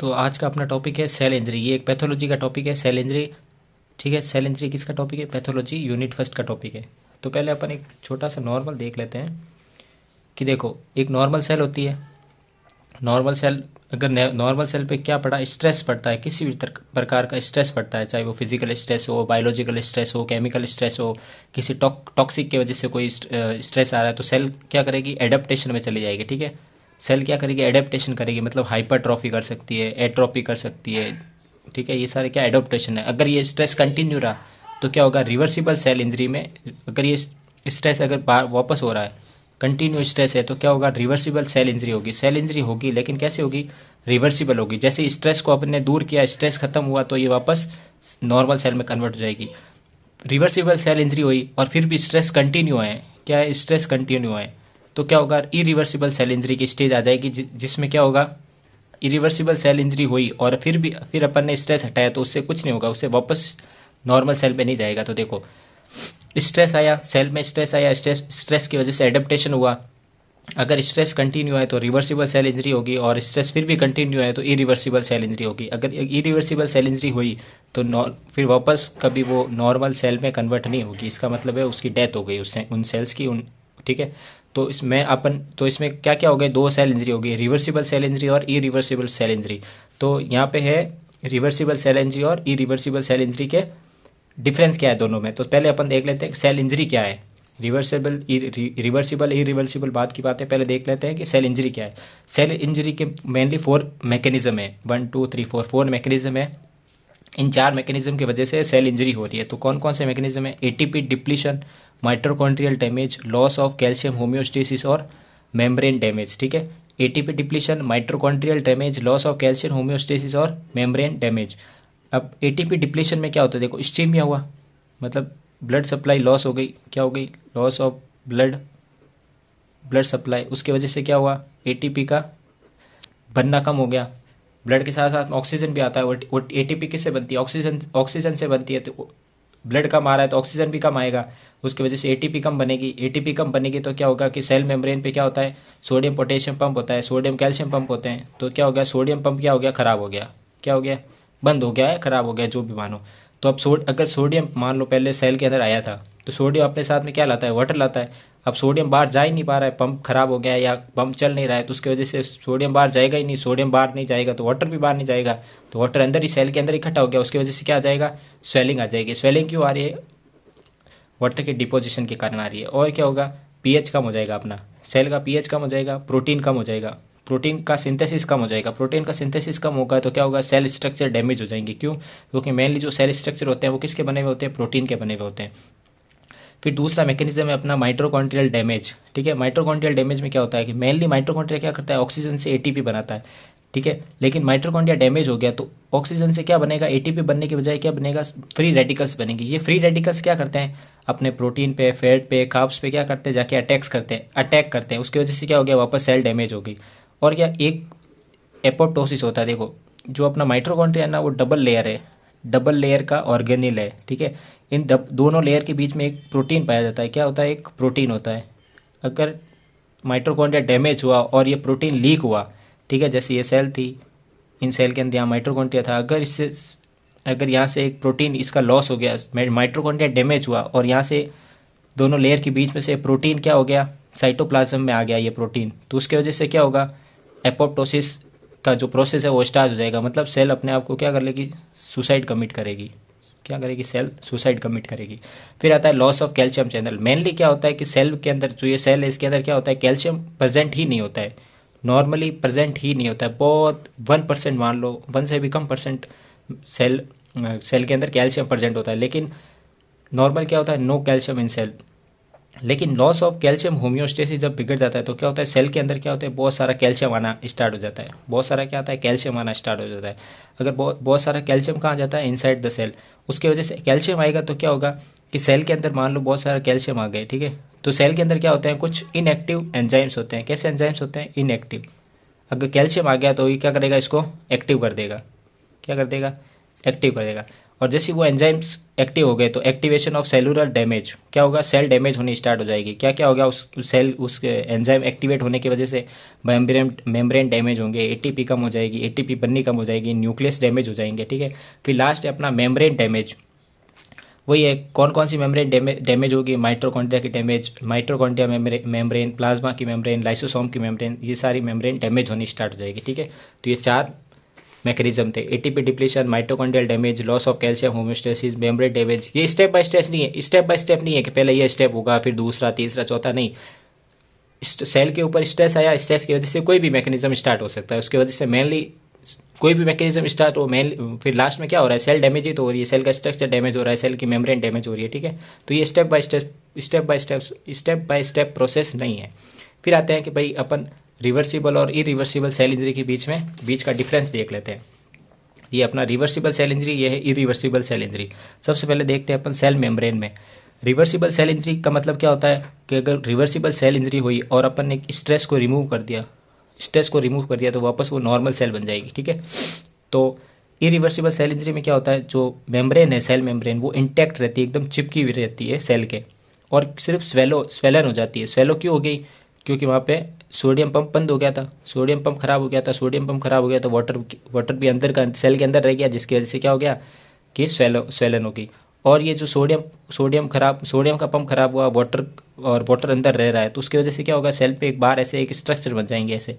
तो आज का अपना टॉपिक है सेल इंजरी। ये एक पैथोलॉजी का टॉपिक है, सेल इंजरी। ठीक है, सेल इंजरी किसका टॉपिक है? पैथोलॉजी यूनिट फर्स्ट का टॉपिक है। तो पहले अपन एक छोटा सा नॉर्मल देख लेते हैं कि देखो, एक नॉर्मल सेल होती है। नॉर्मल सेल, अगर नॉर्मल सेल पे क्या पड़ा? स्ट्रेस पड़ता है, किसी भी प्रकार का स्ट्रेस पड़ता है, चाहे वो फिजिकल स्ट्रेस हो, बायोलॉजिकल स्ट्रेस हो, केमिकल स्ट्रेस हो, किसी टॉक्सिक की वजह से कोई स्ट्रेस आ रहा है, तो सेल क्या करेगी? एडेप्टेशन में चली जाएगी। ठीक है, सेल क्या करेगी? एडेप्टेशन करेगी, मतलब हाइपरट्रॉफी कर सकती है, एट्रोपी कर सकती है। ठीक है, ये सारे क्या एडोप्टेशन है। अगर ये स्ट्रेस कंटिन्यू रहा तो क्या होगा? रिवर्सिबल सेल इंजरी में अगर ये स्ट्रेस अगर वापस हो रहा है, कंटिन्यू स्ट्रेस है, तो क्या होगा? रिवर्सिबल सेल इंजरी होगी। सेल इंजरी होगी, लेकिन कैसे होगी? रिवर्सिबल होगी। जैसे स्ट्रेस को अपन ने दूर किया, स्ट्रेस खत्म हुआ, तो ये वापस नॉर्मल सेल में कन्वर्ट हो जाएगी। रिवर्सिबल सेल इंजरी हुई और फिर भी स्ट्रेस कंटिन्यू है, क्या है? स्ट्रेस कंटिन्यू है, तो क्या होगा? इरिवर्सिबल सेल इंजरी की स्टेज आ जाएगी, जिसमें क्या होगा? इरिवर्सिबल सेल इंजरी हुई और फिर अपन ने स्ट्रेस हटाया, तो उससे कुछ नहीं होगा, उससे वापस नॉर्मल सेल पे नहीं जाएगा। तो देखो, स्ट्रेस आया, सेल में स्ट्रेस आया, स्ट्रेस की वजह से एडेप्टेशन हुआ। अगर स्ट्रेस कंटिन्यू है तो रिवर्सिबल सेल इंजरी होगी, और स्ट्रेस फिर भी कंटिन्यू है तो इरिवर्सिबल सेल इंजरी होगी। अगर इरिवर्सिबल सेल इंजरी हुई तो फिर वापस कभी वो नॉर्मल सेल में कन्वर्ट नहीं होगी। इसका मतलब है उसकी डेथ हो गई, उससे उन सेल्स की उन। ठीक है, तो इसमें क्या क्या हो गए? दो सेल इंजरी हो गई, रिवर्सिबल सेल इंजरी और इरिवर्सिबल सेल इंजरी। तो यहाँ पे है रिवर्सिबल सेल इंजरी और इरिवर्सिबल सेल इंजरी के डिफरेंस क्या है दोनों में। तो पहले अपन देख लेते हैं सेल इंजरी क्या है। रिवर्सिबल इरिवर्सिबल बात की बात है, पहले देख लेते हैं कि सेल इंजरी क्या है। सेल इंजरी के मेनली 4 मैकेनिज्म है, 1 2 3 4 मैकेनिज्म है। इन 4 मैकेनिज्म की वजह से सेल इंजरी हो रही है। तो कौन कौन से मैकेनिज्म है? ATP depletion, mitochondrial damage, loss of calcium homeostasis और मेम्ब्रेन डैमेज। ठीक है, ATP depletion, mitochondrial damage, loss of calcium homeostasis और मेम्ब्रेन डैमेज। अब एटीपी डिप्लीशन में क्या होता है? देखो, इस्चीमिया हुआ, मतलब ब्लड सप्लाई लॉस हो गई। क्या हो गई? Loss of blood blood supply. उसकी वजह से क्या हुआ? एटीपी का बनना कम हो गया। ब्लड के साथ साथ ऑक्सीजन भी आता है। वो एटीपी किससे बनती है? ऑक्सीजन से बनती है। तो ब्लड कम आ रहा है तो ऑक्सीजन भी कम आएगा, उसकी वजह से एटीपी कम बनेगी। एटीपी कम बनेगी तो क्या होगा कि सेल मेम्ब्रेन पे क्या होता है? सोडियम पोटेशियम पंप होता है, सोडियम कैल्शियम पंप होते हैं। तो क्या हो गया? सोडियम पंप क्या हो गया? खराब हो गया। क्या हो गया? बंद हो गया है, खराब हो गया, जो भी मानो। तो अब अगर सोडियम मान लो पहले सेल के अंदर आया था, तो सोडियम अपने साथ में क्या लाता है? वाटर लाता है। अब सोडियम बाहर जा ही नहीं पा रहा है, पंप खराब हो गया है या पंप चल नहीं रहा है, तो उसकी वजह से सोडियम बाहर जाएगा ही नहीं। सोडियम बाहर नहीं जाएगा तो वाटर भी बाहर नहीं जाएगा, तो वाटर अंदर ही सेल के अंदर इकट्ठा हो गया। उसकी वजह से क्या आ जाएगा? स्वेलिंग आ जाएगी। स्वेलिंग क्यों आ रही है? वाटर के डिपोजिशन के कारण आ रही है। और क्या होगा? पीएच कम हो जाएगा, अपना सेल का पीएच कम हो जाएगा, प्रोटीन कम हो जाएगा, प्रोटीन का सिंथेसिस कम हो जाएगा। प्रोटीन का सिंथेसिस कम होगा तो क्या होगा? सेल स्ट्रक्चर डैमेज हो जाएंगे। क्यों? क्योंकि मेनली जो सेल स्ट्रक्चर होते हैं वो किसके बने हुए होते हैं? प्रोटीन के बने हुए होते हैं। फिर दूसरा मैकेनिज्म है अपना माइटोकॉन्ड्रियल डैमेज। ठीक है, माइटोकॉन्ड्रियल डैमेज में क्या होता है कि मेनली माइटोकॉन्ड्रिया क्या करता है? ऑक्सीजन से एटीपी बनाता है। ठीक है, लेकिन माइटोकॉन्ड्रिया डैमेज हो गया तो ऑक्सीजन से क्या बनेगा? एटीपी बनने की बजाय क्या बनेगा? फ्री रेडिकल्स बनेंगे। ये फ्री रेडिकल्स क्या करते हैं? अपने प्रोटीन पे, फैट पे, कार्ब्स पे क्या करते हैं? जाके अटैक करते हैं। उसकी वजह से क्या हो गया? वापस सेल डैमेज हो गई। और क्या एक एपोप्टोसिस होता है। देखो, जो अपना माइटोकॉन्ड्रिया है ना, वो डबल लेयर है, डबल लेयर का ऑर्गेनिल है। ठीक है, इन दोनों लेयर के बीच में एक प्रोटीन पाया जाता है। क्या होता है? एक प्रोटीन होता है। अगर माइटोकॉन्ड्रिया डैमेज हुआ और ये प्रोटीन लीक हुआ, ठीक है, जैसे ये सेल थी, इन सेल के अंदर यहाँ माइटोकॉन्ड्रिया था, अगर यहाँ से एक प्रोटीन इसका लॉस हो गया, माइटोकॉन्ड्रिया डैमेज हुआ और यहाँ से दोनों लेयर के बीच में से प्रोटीन क्या हो गया? साइटोप्लाज्म में आ गया ये प्रोटीन, तो उसकी वजह से क्या होगा? एपोप्टोसिस का जो प्रोसेस है वो स्टार्ट हो जाएगा। मतलब सेल अपने आप को क्या कर लेगी? सुसाइड कमिट करेगी। क्या करेगी? सेल सुसाइड कमिट करेगी। फिर आता है loss of calcium channel. Mainly क्या होता है कि सेल के अंदर जो ये सेल है, इसके अंदर क्या होता है? कैल्शियम प्रेजेंट ही नहीं होता है, नॉर्मली प्रेजेंट ही नहीं होता है। बहुत 1% मान लो, 1 से भी कम परसेंट सेल के अंदर कैल्शियम प्रेजेंट होता है। लेकिन नॉर्मल क्या होता है? No calcium in cell. लेकिन लॉस ऑफ कैल्शियम होम्योस्टेसिस जब बिगड़ जाता है तो क्या होता है? सेल के अंदर क्या होता है? बहुत सारा कैल्शियम आना स्टार्ट हो जाता है। बहुत सारा क्या आता है? कैल्शियम आना स्टार्ट हो जाता है। अगर बहुत सारा कैल्शियम कहाँ जाता है? Inside the cell. उसकी वजह से कैल्शियम आएगा तो क्या होगा कि सेल के अंदर मान लो बहुत सारा कैल्शियम आ गए, ठीक है, तो सेल के अंदर क्या होते हैं? कुछ इनएक्टिव एंजाइम्स होते हैं। कैसे एंजाइम्स होते हैं? इनएक्टिव। अगर कैल्शियम आ गया तो ये क्या करेगा? इसको एक्टिव कर देगा। क्या कर देगा? एक्टिव कर देगा। और जैसे वो एंजाइम्स एक्टिव हो गए तो एक्टिवेशन ऑफ सेलुलर डैमेज, क्या होगा, सेल डैमेज होनी स्टार्ट हो जाएगी। क्या क्या होगा, उस सेल उस एंजाइम एक्टिवेट होने की वजह से मेम्ब्रेन डैमेज होंगे, एटीपी कम हो जाएगी, एटीपी बननी कम हो जाएगी, न्यूक्लियस डैमेज हो जाएंगे, ठीक है। फिर लास्ट है अपना मेम्ब्रेन डैमेज। वही है, कौन कौन सी मेम्ब्रेन डैमेज होगी, माइटोकॉन्ड्रिया की डैमेज, माइटोकॉन्ड्रिया मेम्ब्रेन, प्लाज्मा की मेम्ब्रेन, लाइसोसोम की मेम्ब्रेन, ये सारी मेम्ब्रेन डैमेज होनी स्टार्ट हो जाएगी, ठीक है। तो ये 4 मैकेनिज्म थे, ATP depletion, mitochondrial damage, loss of calcium homeostasis, membrane damage. ये स्टेप बाय स्टेप नहीं है, स्टेप बाय स्टेप नहीं है कि पहले ये स्टेप होगा फिर दूसरा तीसरा चौथा, नहीं। सेल के ऊपर स्ट्रेस आया, स्ट्रेस की वजह से कोई भी मैकेनिज्म स्टार्ट हो सकता है, उसकी वजह से मेनली कोई भी मैकेनिज्म स्टार्ट हो, मेन फिर लास्ट में क्या हो रहा है, सेल डैमेज ही तो हो रही है, सेल का स्ट्रक्चर डैमेज हो रहा है, सेल की मेम्ब्रेन डैमेज हो रही है, ठीक है। तो ये स्टेप बाय स्टेप प्रोसेस नहीं है। फिर आते हैं कि भाई अपन रिवर्सिबल और इरिवर्सिबल सेल इंजरी के बीच का डिफरेंस देख लेते हैं। ये अपना रिवर्सिबल सेल इंजरी, ये है इरिवर्सिबल सेल इंजरी। सबसे पहले देखते हैं अपन सेल मेम्ब्रेन में। रिवर्सिबल सेल इंजरी का मतलब क्या होता है कि अगर रिवर्सिबल सेल इंजरी हुई और अपन ने स्ट्रेस को रिमूव कर दिया तो वापस वो नॉर्मल सेल बन जाएगी, ठीक है। तो इरिवर्सिबल सेल इंजरी में क्या होता है, जो मेम्ब्रेन है, सेल मेम्ब्रेन, वो इंटैक्ट रहती है, एकदम चिपकी हुई रहती है सेल के, और सिर्फ स्वेलन हो जाती है। स्वेलो क्यों हो गई, क्योंकि वहाँ पे सोडियम पंप बंद हो गया था, सोडियम पंप खराब हो गया तो वाटर भी अंदर का सेल के अंदर रह गया, जिसकी वजह से क्या हो गया कि स्वेलन हो गई। और ये जो सोडियम का पंप खराब हुआ, वाटर अंदर रह रहा है, तो उसकी वजह से क्या होगा, सेल पे एक बार ऐसे एक स्ट्रक्चर बन जाएंगे ऐसे,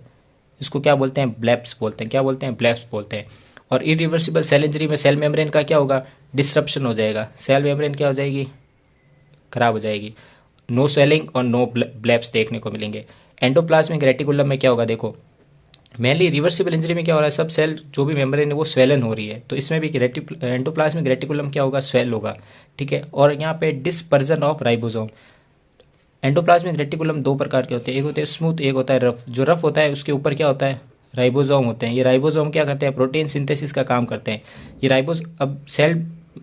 इसको क्या बोलते हैं, ब्लैप्स बोलते हैं। क्या बोलते हैं, ब्लैप्स बोलते हैं। और इरिवर्सिबल सेल इंजरी में सेल मेम्ब्रेन का क्या होगा, डिस्रप्शन हो जाएगा, सेल मेम्ब्रेन क्या हो जाएगी, खराब हो जाएगी, नो स्वेलिंग और नो ब्लैप्स देखने को मिलेंगे। एंडोप्लाज्मिक रेटिकुलम में क्या होगा, देखो मेनली रिवर्सिबल इंजरी में क्या हो रहा है, सब सेल जो भी मेम्ब्रेन है वो स्वेलन हो रही है, तो इसमें भी एंडोप्लाज्मिक रेटिकुलम क्या होगा, स्वेल होगा, ठीक है। और यहाँ पे dispersion of ribosome. Endoplasmic reticulum 2 प्रकार के होते हैं, एक होते हैं स्मूथ, एक होता है रफ। जो रफ होता है उसके ऊपर क्या होता है, राइबोसोम होते हैं। ये राइबोसोम क्या करते हैं, प्रोटीन सिंथेसिस का काम करते हैं। ये अब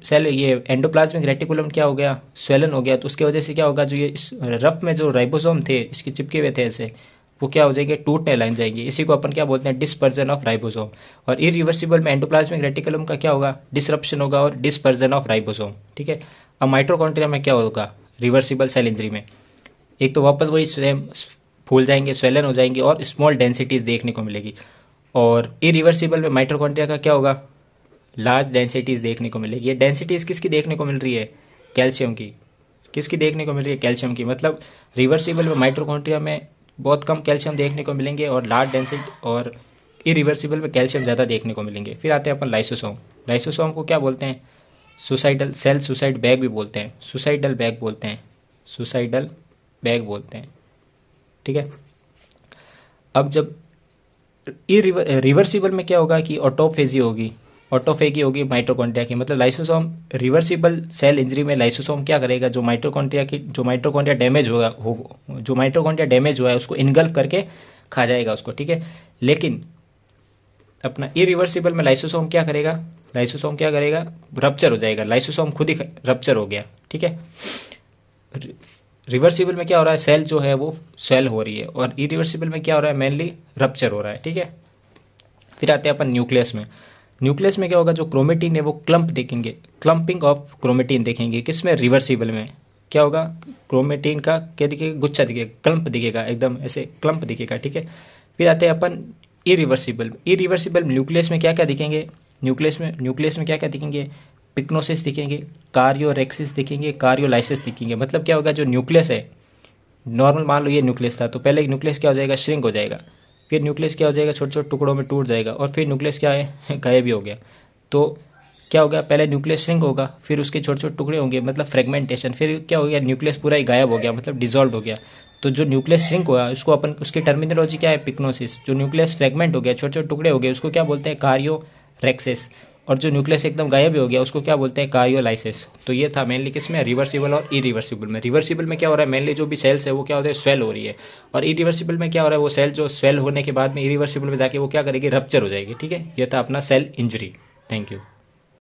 सेल ये एंडोप्लाज्मिक रेटिकुलम क्या हो गया, स्वेलन हो गया, तो उसकी वजह से क्या होगा, जो ये रफ में जो राइबोसोम थे इसके चिपके हुए थे ऐसे, वो क्या हो जाएंगे, टूटने लग जाएंगे। इसी को अपन क्या बोलते हैं, डिस्पर्जन ऑफ राइबोसोम। और इरिवर्सिबल में एंडोप्लाज्मिक रेटिकुलम का क्या होगा, डिसरप्शन होगा और डिस्पर्जन ऑफ राइबोसोम, ठीक है। अब माइटोकॉन्ड्रिया में क्या होगा, रिवर्सिबल सेल इंजरी में, एक तो वापस वही सेम फूल जाएंगे, स्वेलन हो जाएंगे और स्मॉल डेंसिटीज देखने को मिलेगी। और इरिवर्सिबल में माइटोकॉन्ड्रिया का क्या होगा, लार्ज डेंसिटीज देखने को मिलेगी। ये डेंसिटीज किसकी देखने को मिल रही है, कैल्शियम की। किसकी देखने को मिल रही है, कैल्शियम की। मतलब रिवर्सिबल में माइटोकॉन्ड्रिया में बहुत कम कैल्शियम देखने को मिलेंगे और लार्ज डेंसिटी, और इरिवर्सिबल में कैल्शियम ज़्यादा देखने को मिलेंगे। फिर आते हैं अपन लाइसोसोम। लाइसोसोम को क्या बोलते हैं, सुसाइड बैग भी बोलते हैं, सुसाइडल बैग बोलते हैं, ठीक है। अब जब रिवर्सिबल में क्या होगा कि ऑटोफेजी होगी माइटोकॉन्ड्रिया की। मतलब लाइसोसोम, रिवर्सिबल सेल इंजरी में लाइसोसोम क्या करेगा, जो माइटोकॉन्ड्रिया डैमेज हुआ है उसको इनगल्फ करके खा जाएगा उसको, ठीक है। लेकिन अपना इरिवर्सिबल में लाइसोसोम क्या करेगा, रप्चर हो जाएगा, लाइसोसोम खुद ही रप्चर हो गया, ठीक है। रिवर्सिबल में क्या हो रहा है, सेल जो है वो स्वेल हो रही है, और इरिवर्सिबल में क्या हो रहा है, मेनली रप्चर हो रहा है, ठीक है। फिर आते हैं अपन न्यूक्लियस में क्या होगा, जो क्रोमेटिन है वो क्लम्पिंग ऑफ क्रोमेटिन देखेंगे। किसमें, रिवर्सिबल में क्या होगा, क्रोमेटिन का क्या दिखेगा, गुच्छा दिखेगा, क्लम्प दिखेगा, एकदम ऐसे क्लम्प दिखेगा, ठीक है। फिर आते हैं अपन इरिवर्सिबल न्यूक्लियस में क्या क्या दिखेंगे, न्यूक्लियस में क्या क्या दिखेंगे, पिक्नोसिस दिखेंगे, कार्योरेक्सिस दिखेंगे, कार्योलाइसिस दिखेंगे। मतलब क्या होगा, जो न्यूक्लियस है, नॉर्मल मान लो ये न्यूक्लियस था, तो पहले न्यूक्लियस क्या हो जाएगा, श्रिंक हो जाएगा, फिर न्यूक्लियस क्या हो जाएगा, छोटे छोटे टुकड़ों में टूट जाएगा, और फिर न्यूक्लियस क्या है, गायब भी हो गया। तो क्या होगा, पहले न्यूक्लियस श्रिंक होगा, फिर उसके छोटे छोटे टुकड़े होंगे, मतलब फ्रेगमेंटेशन, फिर क्या हो गया, न्यूक्लियस पूरा ही गायब हो गया, मतलब डिजॉल्व हो गया। तो जो न्यूक्लियस श्रिंक हुआ उसको अपन, उसकी टर्मिनोलॉजी क्या है, पिक्नोसिस। जो न्यूक्लियस फ्रेगमेंट हो गया, छोटे छोटे टुकड़े हो गए, उसको क्या बोलते हैं, कार्योरेक्सिस। और जो न्यूक्लियस एकदम गायब हो गया उसको क्या बोलते हैं, कार्योलाइसिस। तो ये था मेनली किसमें, रिवर्सिबल और इरिवर्सिबल में। रिवर्सिबल में क्या हो रहा है, मेनली जो भी सेल्स है वो क्या होता है, स्वेल हो रही है, और इरिवर्सिबल में क्या हो रहा है, वो सेल जो स्वेल होने के बाद में इरिवर्सिबल में जाके वो क्या करेगी, रप्चर हो जाएगी, ठीक है। ये था अपना सेल इंजरी। Thank you.